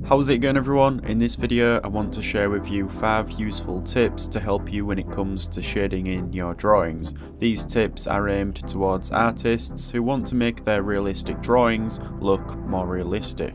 How's it going everyone? In this video I want to share with you 5 useful tips to help you when it comes to shading in your drawings. These tips are aimed towards artists who want to make their realistic drawings look more realistic.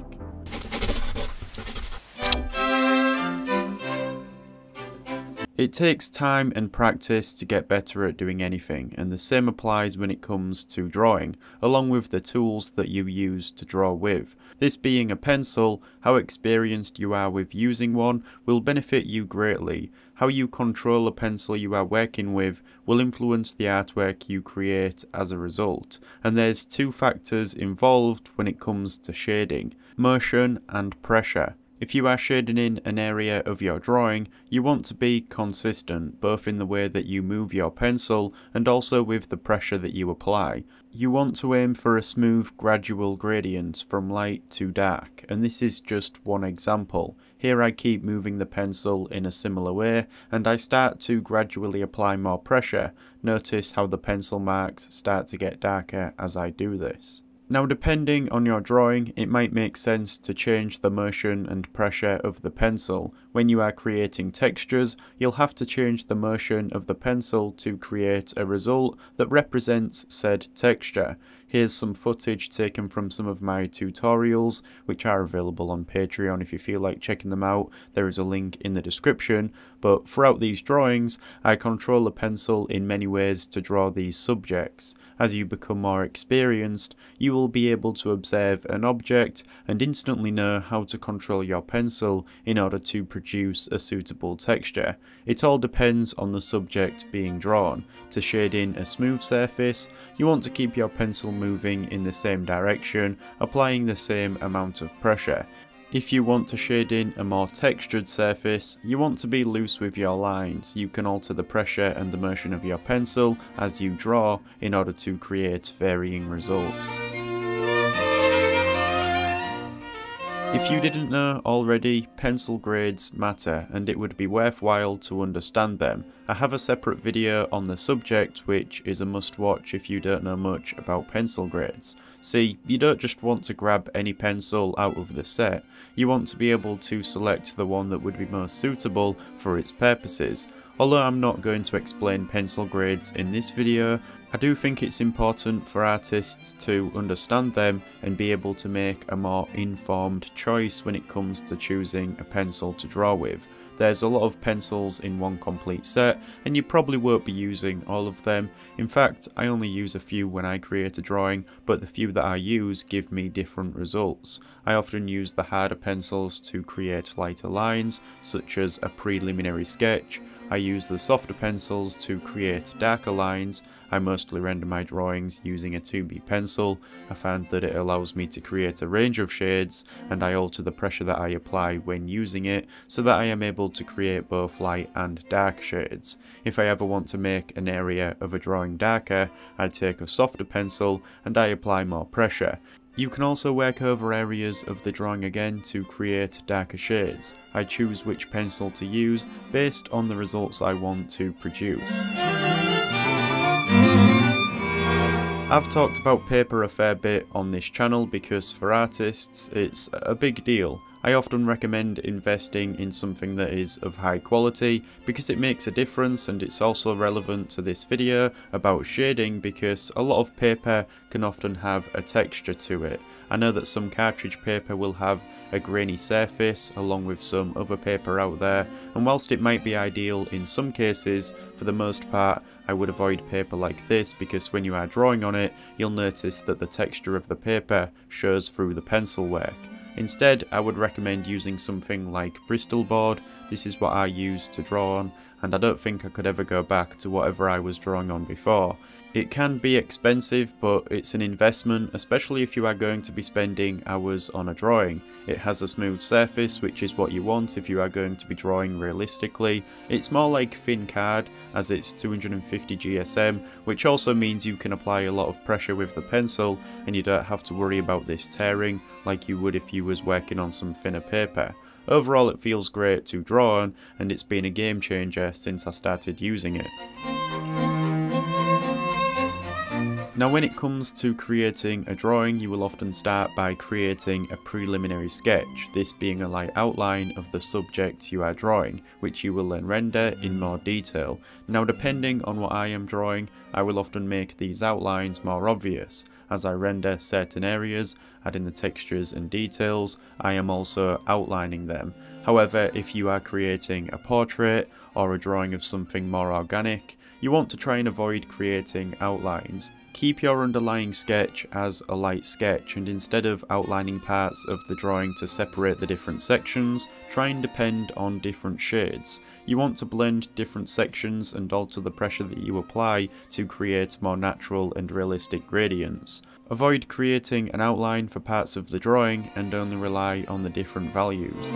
It takes time and practice to get better at doing anything, and the same applies when it comes to drawing, along with the tools that you use to draw with. This being a pencil, how experienced you are with using one will benefit you greatly. How you control a pencil you are working with will influence the artwork you create as a result. And there's 2 factors involved when it comes to shading: motion and pressure. If you are shading in an area of your drawing, you want to be consistent, both in the way that you move your pencil and also with the pressure that you apply. You want to aim for a smooth, gradual gradient from light to dark, and this is just one example. Here I keep moving the pencil in a similar way, and I start to gradually apply more pressure. Notice how the pencil marks start to get darker as I do this. Now, depending on your drawing, it might make sense to change the motion and pressure of the pencil. When you are creating textures, you'll have to change the motion of the pencil to create a result that represents said texture. Here's some footage taken from some of my tutorials, which are available on Patreon if you feel like checking them out. There is a link in the description. But throughout these drawings, I control the pencil in many ways to draw these subjects. As you become more experienced, you will be able to observe an object and instantly know how to control your pencil in order to produce a suitable texture. It all depends on the subject being drawn. To shade in a smooth surface, you want to keep your pencil moving in the same direction, applying the same amount of pressure. If you want to shade in a more textured surface, you want to be loose with your lines. You can alter the pressure and the motion of your pencil as you draw in order to create varying results. If you didn't know already, pencil grades matter, and it would be worthwhile to understand them. I have a separate video on the subject which is a must watch if you don't know much about pencil grades. See, you don't just want to grab any pencil out of the set, you want to be able to select the one that would be most suitable for its purposes. Although I'm not going to explain pencil grades in this video, I do think it's important for artists to understand them and be able to make a more informed choice when it comes to choosing a pencil to draw with. There's a lot of pencils in one complete set, and you probably won't be using all of them. In fact, I only use a few when I create a drawing, but the few that I use give me different results. I often use the harder pencils to create lighter lines, such as a preliminary sketch. I use the softer pencils to create darker lines. I mostly render my drawings using a 2B pencil. I found that it allows me to create a range of shades, and I alter the pressure that I apply when using it so that I am able to create both light and dark shades. If I ever want to make an area of a drawing darker, I take a softer pencil and I apply more pressure. You can also work over areas of the drawing again to create darker shades. I choose which pencil to use based on the results I want to produce. I've talked about paper a fair bit on this channel because for artists it's a big deal. I often recommend investing in something that is of high quality because it makes a difference, and it's also relevant to this video about shading because a lot of paper can often have a texture to it. I know that some cartridge paper will have a grainy surface along with some other paper out there, and whilst it might be ideal in some cases, for the most part I would avoid paper like this because when you are drawing on it, you'll notice that the texture of the paper shows through the pencil work. Instead, I would recommend using something like Bristol board. This is what I use to draw on, and I don't think I could ever go back to whatever I was drawing on before. It can be expensive, but it's an investment, especially if you are going to be spending hours on a drawing. It has a smooth surface, which is what you want if you are going to be drawing realistically. It's more like thin card, as it's 250 GSM, which also means you can apply a lot of pressure with the pencil, and you don't have to worry about this tearing like you would if you was working on some thinner paper. Overall, it feels great to draw on, and it's been a game changer since I started using it. Now when it comes to creating a drawing, you will often start by creating a preliminary sketch, this being a light outline of the subject you are drawing, which you will then render in more detail. Now depending on what I am drawing, I will often make these outlines more obvious. As I render certain areas, adding the textures and details, I am also outlining them. However, if you are creating a portrait or a drawing of something more organic, you want to try and avoid creating outlines. Keep your underlying sketch as a light sketch, and instead of outlining parts of the drawing to separate the different sections, try and depend on different shades. You want to blend different sections and alter the pressure that you apply to create more natural and realistic gradients. Avoid creating an outline for parts of the drawing and only rely on the different values.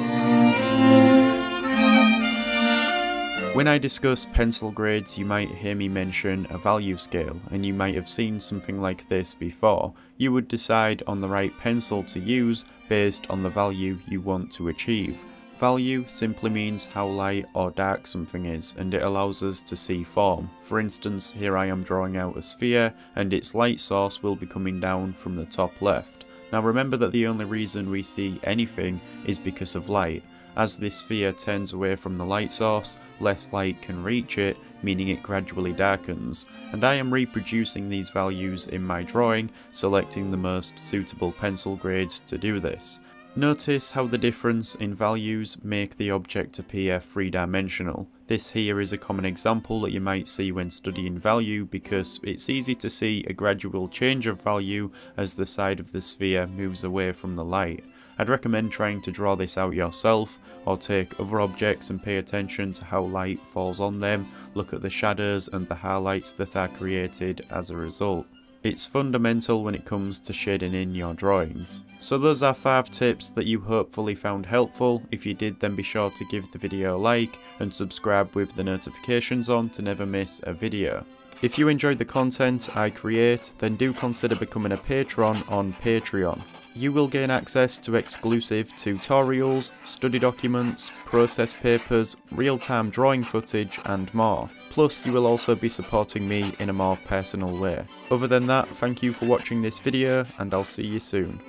When I discuss pencil grades, you might hear me mention a value scale, and you might have seen something like this before. You would decide on the right pencil to use based on the value you want to achieve. Value simply means how light or dark something is, and it allows us to see form. For instance, here I am drawing out a sphere, and its light source will be coming down from the top left. Now remember that the only reason we see anything is because of light. As this sphere turns away from the light source, less light can reach it, meaning it gradually darkens. And I am reproducing these values in my drawing, selecting the most suitable pencil grades to do this. Notice how the difference in values make the object appear three-dimensional. This here is a common example that you might see when studying value, because it's easy to see a gradual change of value as the side of the sphere moves away from the light. I'd recommend trying to draw this out yourself, or take other objects and pay attention to how light falls on them, look at the shadows and the highlights that are created as a result. It's fundamental when it comes to shading in your drawings. So those are 5 tips that you hopefully found helpful. If you did, then be sure to give the video a like and subscribe with the notifications on to never miss a video. If you enjoyed the content I create, then do consider becoming a patron on Patreon. You will gain access to exclusive tutorials, study documents, process papers, real-time drawing footage and more. Plus you will also be supporting me in a more personal way. Other than that, thank you for watching this video and I'll see you soon.